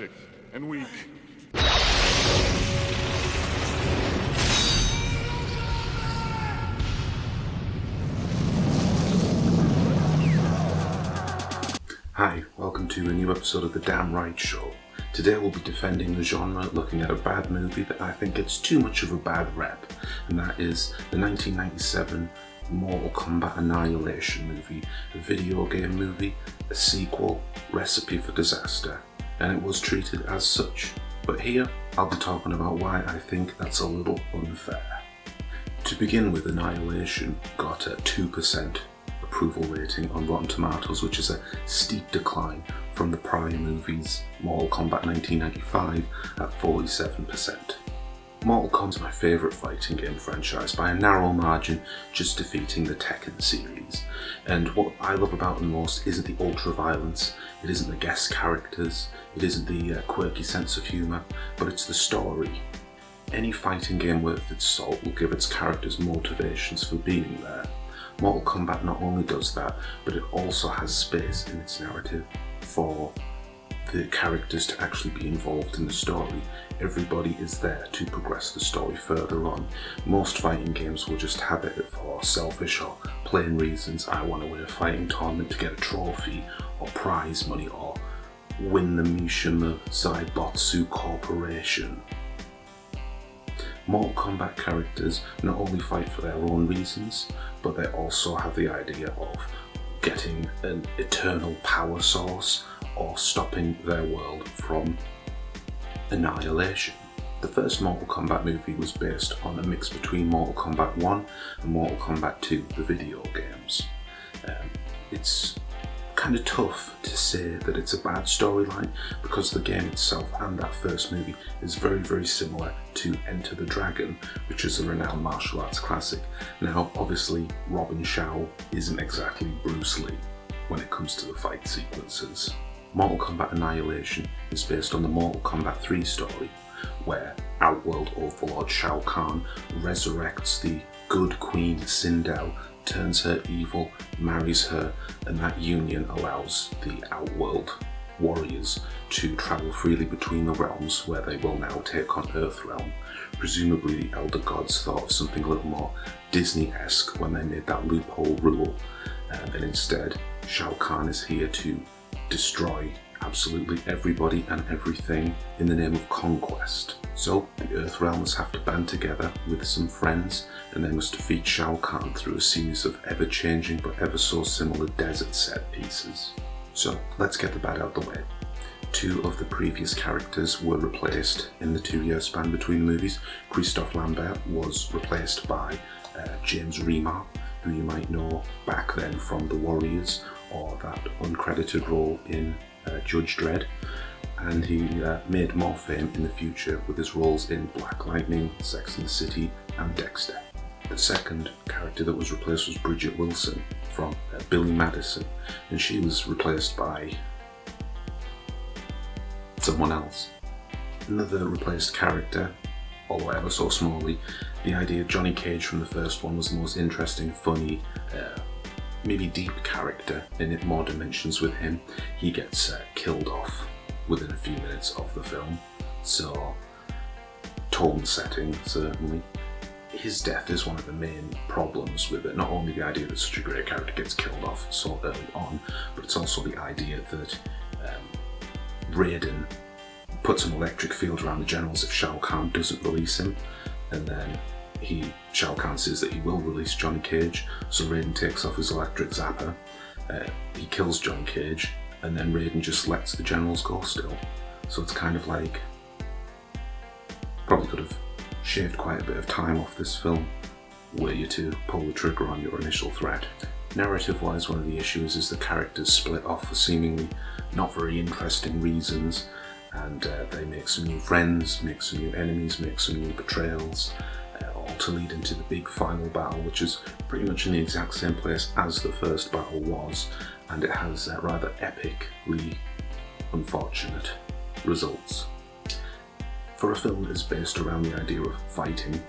pathetic and weak. Hi, welcome to a new episode of The Damn Right Show. Today we'll be defending the genre, looking at a bad movie that I think gets too much of a bad rep, and that is the 1997 Mortal Kombat Annihilation movie, a video game movie, a sequel, recipe for disaster, and it was treated as such. But here, I'll be talking about why I think that's a little unfair. To begin with, Annihilation got a 2% approval rating on Rotten Tomatoes, which is a steep decline from the prior movies Mortal Kombat 1995 at 47%. Mortal Kombat's my favourite fighting game franchise by a narrow margin, just defeating the Tekken series. And what I love about them most isn't the ultra-violence, it isn't the guest characters, it isn't the quirky sense of humour, but it's the story. Any fighting game worth its salt will give its characters motivations for being there. Mortal Kombat not only does that, but it also has space in its narrative for the characters to actually be involved in the story. Everybody is there to progress the story further on. Most fighting games will just have it for selfish or plain reasons. I want to win a fighting tournament to get a trophy or prize money or win the Mishima Zaibatsu Corporation. Mortal Kombat characters not only fight for their own reasons, but they also have the idea of getting an eternal power source or stopping their world from annihilation. The first Mortal Kombat movie was based on a mix between Mortal Kombat 1 and Mortal Kombat 2, the video games. It's kind of tough to say that it's a bad storyline because the game itself and that first movie is very, very similar to Enter the Dragon, which is a renowned martial arts classic. Now, obviously, Robin Shao isn't exactly Bruce Lee when it comes to the fight sequences. Mortal Kombat Annihilation is based on the Mortal Kombat 3 story, where Outworld Overlord Shao Kahn resurrects the good Queen Sindel, turns her evil, marries her, and that union allows the Outworld warriors to travel freely between the realms, where they will now take on Earthrealm. Presumably the Elder Gods thought of something a little more Disney-esque when they made that loophole rule, and instead Shao Kahn is here to destroy absolutely everybody and everything in the name of conquest. So the Earthrealmers have to band together with some friends, and they must defeat Shao Kahn through a series of ever-changing but ever so similar desert set pieces. So let's get the bad out of the way. Two of the previous characters were replaced in the 2-year span between the movies. Christophe Lambert was replaced by James Remar, who you might know back then from The Warriors or that uncredited role in Judge Dredd, and he made more fame in the future with his roles in Black Lightning, Sex and the City and Dexter. The second character that was replaced was Bridget Wilson from Billy Madison, and she was replaced by someone else. Another replaced character, although ever so smallly. The idea of Johnny Cage from the first one was the most interesting, funny, maybe deep character, and it more dimensions with him. He gets killed off within a few minutes of the film, so tone setting certainly. His death is one of the main problems with it, not only the idea that such a great character gets killed off so early on, but it's also the idea that Raiden puts an electric field around the generals if Shao Kahn doesn't release him, and then Shao Kahn says that he will release Johnny Cage, so Raiden takes off his electric zapper, he kills Johnny Cage, and then Raiden just lets the generals go still. So it's kind of like, probably could have shaved quite a bit of time off this film were you to pull the trigger on your initial threat. Narrative-wise, one of the issues is the characters split off for seemingly not very interesting reasons, and they make some new friends, make some new enemies, make some new betrayals, all to lead into the big final battle, which is pretty much in the exact same place as the first battle was, and it has rather epically unfortunate results. For a film that is based around the idea of fighting,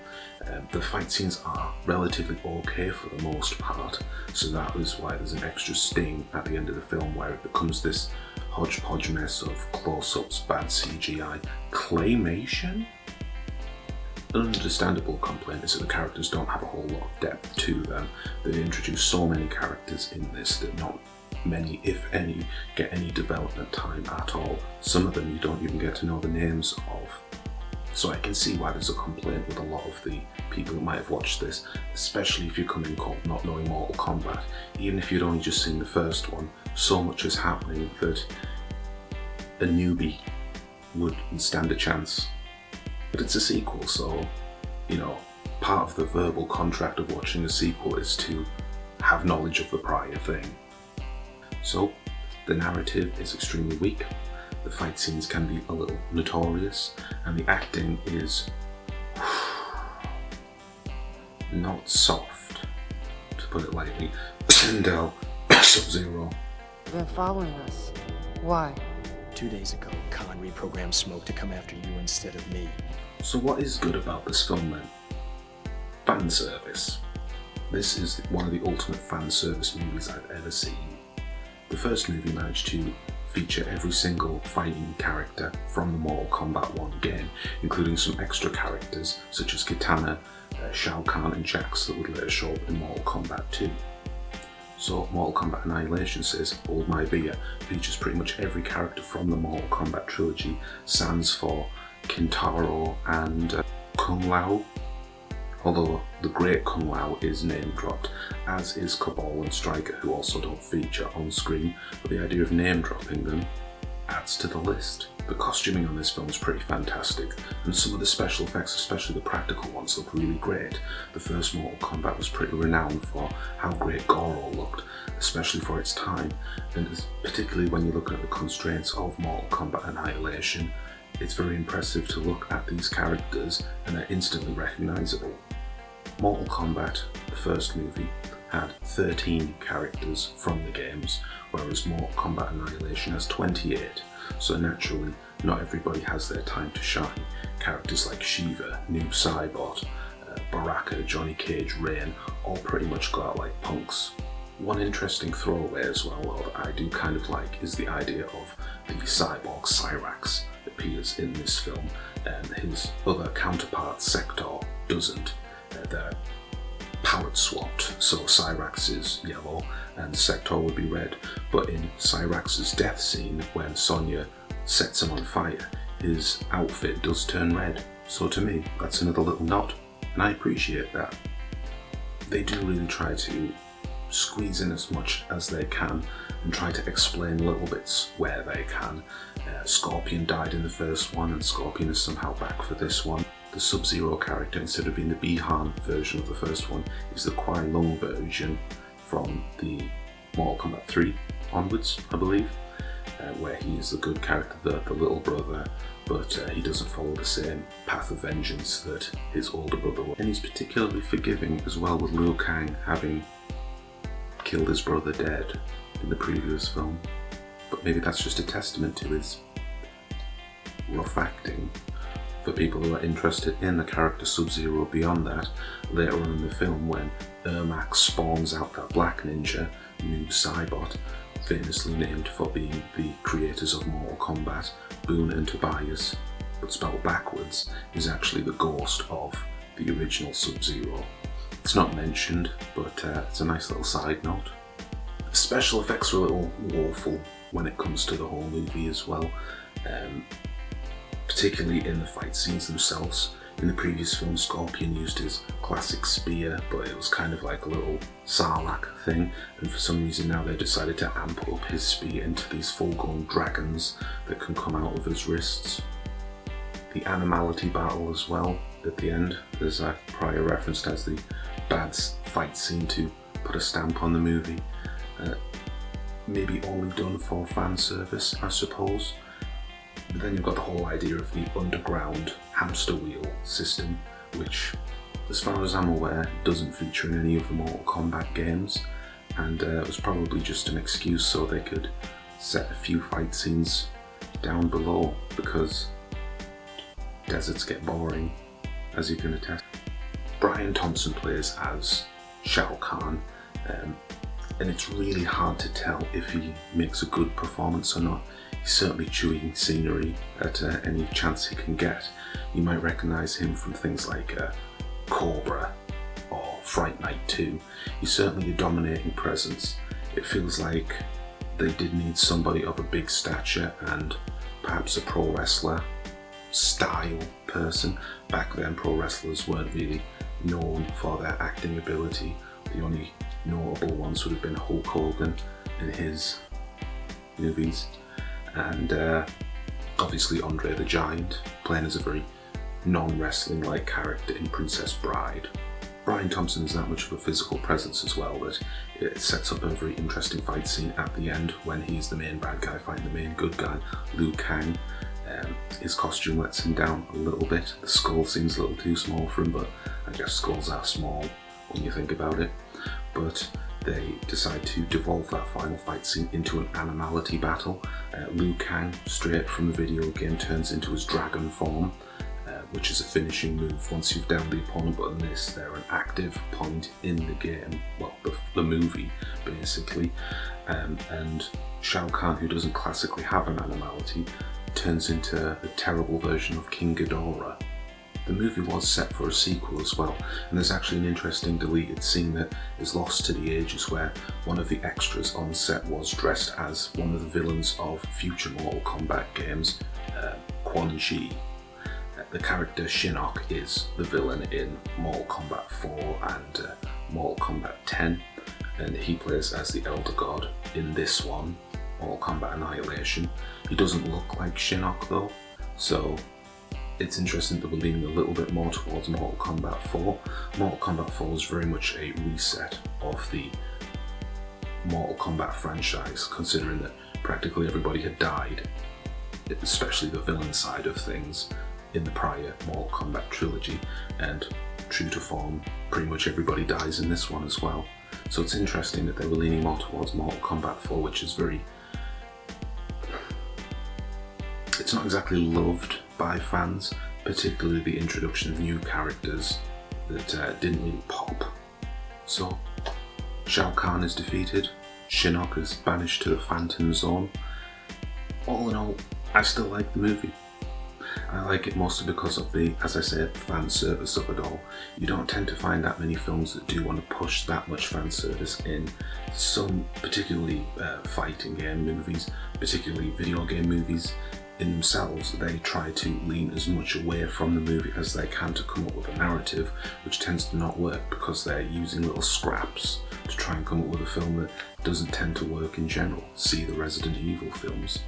the fight scenes are relatively okay for the most part, so that is why there's an extra sting at the end of the film where it becomes this hodgepodge mess of close-ups, bad CGI, claymation. An understandable complaint is that the characters don't have a whole lot of depth to them. They introduce so many characters in this that not many, if any, get any development time at all. Some of them you don't even get to know the names of. So I can see why there's a complaint with a lot of the people who might have watched this, especially if you come in cold not knowing Mortal Kombat. Even if you'd only just seen the first one, so much is happening that a newbie would stand a chance. But it's a sequel, so, you know, part of the verbal contract of watching a sequel is to have knowledge of the prior thing. So, the narrative is extremely weak, the fight scenes can be a little notorious, and the acting is not soft, to put it lightly. Sindel, Sub-Zero. They're following us. Why? 2 days ago, Khan reprogrammed Smoke to come after you instead of me. So what is good about this film then? Fan service. This is one of the ultimate fan service movies I've ever seen. The first movie managed to feature every single fighting character from the Mortal Kombat 1 game, including some extra characters such as Kitana, Shao Kahn and Jax that would later show up in Mortal Kombat 2. So Mortal Kombat Annihilation says, hold my beer, features pretty much every character from the Mortal Kombat trilogy, sans for Kintaro and Kung Lao, although the great Kung Lao is name dropped, as is Cabal and Striker, who also don't feature on screen, but the idea of name dropping them adds to the list. The costuming on this film is pretty fantastic, and some of the special effects, especially the practical ones, look really great. The first Mortal Kombat was pretty renowned for how great Goro looked, especially for its time, and particularly when you look at the constraints of Mortal Kombat Annihilation, it's very impressive to look at these characters and they're instantly recognisable. Mortal Kombat, the first movie, had 13 characters from the games, whereas Mortal Kombat Annihilation has 28, so naturally not everybody has their time to shine. Characters like Shiva, Noob Saibot, Baraka, Johnny Cage, Rain all pretty much go out like punks. One interesting throwaway as well that I do kind of like is the idea of the cyborg Cyrax appears in this film, and his other counterpart Sector doesn't. They're palette swapped, so Cyrax is yellow and Sector would be red, but in Cyrax's death scene when Sonya sets him on fire, his outfit does turn red, so to me that's another little nod, and I appreciate that. They do really try to squeeze in as much as they can and try to explain little bits where they can. Scorpion died in the first one and Scorpion is somehow back for this one. The Sub-Zero character, instead of being the Bihan version of the first one, is the Kuai Lung version from the Mortal Kombat 3 onwards, I believe, where he is the good character, the little brother, but he doesn't follow the same path of vengeance that his older brother was. And he's particularly forgiving as well, with Liu Kang having killed his brother dead in the previous film, but maybe that's just a testament to his rough acting. For people who are interested in the character Sub-Zero beyond that, later on in the film when Ermac spawns out that black ninja, Noob Saibot, famously named for being the creators of Mortal Kombat, Boon and Tobias, but spelled backwards, is actually the ghost of the original Sub-Zero. It's not mentioned, but it's a nice little side note. Special effects are a little woeful when it comes to the whole movie as well, particularly in the fight scenes themselves. In the previous film, Scorpion used his classic spear, but it was kind of like a little Sarlacc thing, and for some reason now they decided to amp up his spear into these full-grown dragons that can come out of his wrists. The animality battle as well at the end, as I prior referenced as the Bad's fight scene to put a stamp on the movie. Maybe only done for fan service, I suppose. But then you've got the whole idea of the underground hamster wheel system, which, as far as I'm aware, doesn't feature in any of the Mortal Kombat games, and it was probably just an excuse so they could set a few fight scenes down below, because deserts get boring, as you can attest. Brian Thompson plays as Shao Kahn. and it's really hard to tell if he makes a good performance or not. He's certainly chewing scenery at any chance he can get. You might recognise him from things like Cobra or Fright Night 2. He's certainly a dominating presence. It feels like they did need somebody of a big stature and perhaps a pro wrestler style person. Back then pro wrestlers weren't really known for their acting ability. The only notable ones would have been Hulk Hogan in his movies, and obviously Andre the Giant, playing as a very non-wrestling like character in Princess Bride. Brian Thompson is that much of a physical presence as well that it sets up a very interesting fight scene at the end when he's the main bad guy fighting the main good guy, Liu Kang. His costume lets him down a little bit. The skull seems a little too small for him, but I guess skulls are small when you think about it. But they decide to devolve that final fight scene into an animality battle. Liu Kang, straight from the video game, turns into his dragon form, which is a finishing move. Once you've downed the opponent, but in this, they're an active point in the game, well, the movie, basically. And Shao Kahn, who doesn't classically have an animality, turns into a terrible version of King Ghidorah. The movie was set for a sequel as well, and there's actually an interesting deleted scene that is lost to the ages where one of the extras on set was dressed as one of the villains of future Mortal Kombat games, Quan Chi. The character Shinnok is the villain in Mortal Kombat 4 and Mortal Kombat 10, and he plays as the Elder God in this one, Mortal Kombat Annihilation. He doesn't look like Shinnok though, so it's interesting that we're leaning a little bit more towards Mortal Kombat 4. Mortal Kombat 4 is very much a reset of the Mortal Kombat franchise, considering that practically everybody had died, especially the villain side of things, in the prior Mortal Kombat trilogy, and true to form, pretty much everybody dies in this one as well. So it's interesting that they were leaning more towards Mortal Kombat 4, which is very... it's not exactly loved by fans, particularly the introduction of new characters that didn't really pop. So, Shao Kahn is defeated, Shinnok is banished to the Phantom Zone. All in all, I still like the movie. I like it mostly because of the, as I said, fan service of it all. You don't tend to find that many films that do want to push that much fan service in. Some, particularly fighting game movies, particularly video game movies, in themselves, they try to lean as much away from the movie as they can to come up with a narrative, which tends to not work because they're using little scraps to try and come up with a film that doesn't tend to work in general. See the Resident Evil films.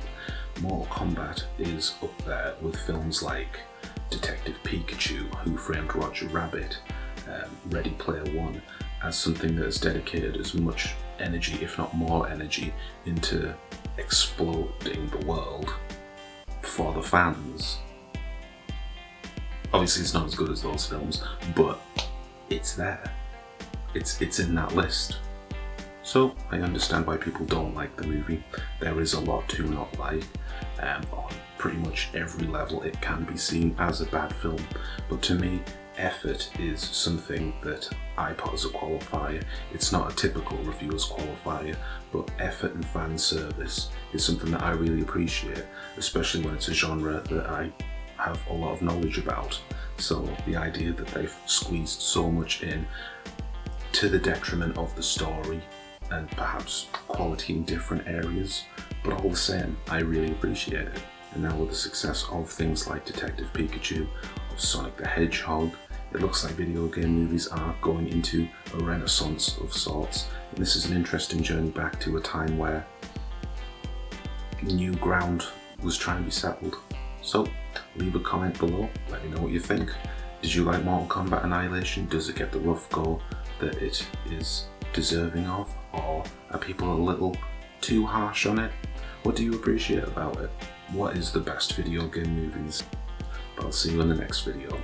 Mortal Kombat is up there with films like Detective Pikachu, Who Framed Roger Rabbit, Ready Player One, as something that has dedicated as much energy, if not more energy, into exploding the world for the fans. Obviously it's not as good as those films, but it's there. It's in that list. So I understand why people don't like the movie. There is a lot to not like. On pretty much every level it can be seen as a bad film, but to me, effort is something that I put as a qualifier. It's not a typical reviewer's qualifier, but effort and fan service is something that I really appreciate, especially when it's a genre that I have a lot of knowledge about. So the idea that they've squeezed so much in to the detriment of the story and perhaps quality in different areas, but all the same, I really appreciate it. And now with the success of things like Detective Pikachu, of Sonic the Hedgehog, it looks like video game movies are going into a renaissance of sorts. And this is an interesting journey back to a time where new ground was trying to be settled. So leave a comment below, let me know what you think. Did you like Mortal Kombat Annihilation? Does it get the rough go that it is deserving of? Or are people a little too harsh on it? What do you appreciate about it? What is the best video game movies? But I'll see you in the next video.